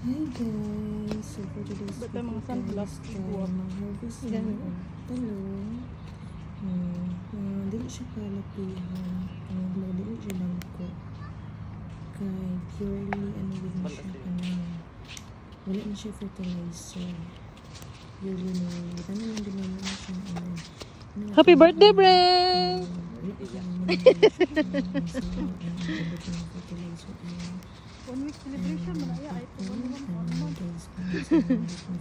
Hi guys! So for today's Ba't may mga sunglass buwak? mag-harvest na ang talong. Dili siya kalapihan. Dili siya bangko. Kay purely din siya wala na siya fertilizer. Purely tanong lang din naman siya Happy birthday, Brent! One week celebration mo na iya ay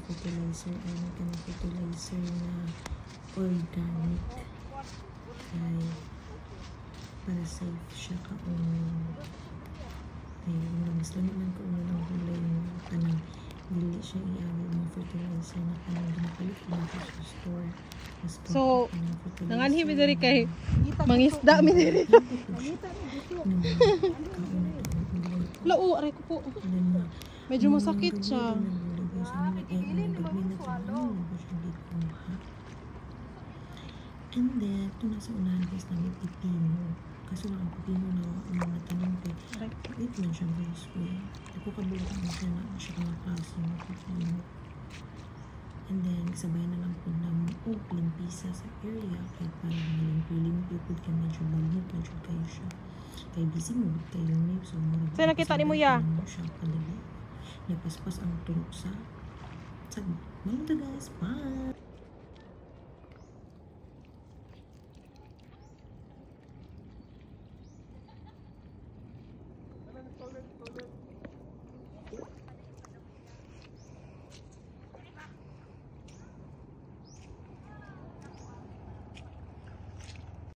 fertilizer ay fertilizer na organic ay para safe siya ay mas naman ko ng kulay ng kanang dili siya iawi mga fertilizer na kanang ginapalit na sa store. So, nanganhi mi diri kay mangisda mi diri. Lao, aray ko po. Medyo masakit siya. And then, ito nasa unahan guys namin pipino. Kaso lang ang pipino na mga tanong ko. Ito lang siya guys. Ako kabulang na siya na siya kang klase ng pipino. And then, sabay na lang po namin limpisa sa area. Kaya parang malimpi-limpi po kaya medyo bagnot na siya kayo siya. Kaya busy mo kayo niyo. So, saan nakita ni mo ya? Napaspas ang turok sa sabi. Malita guys. Bye!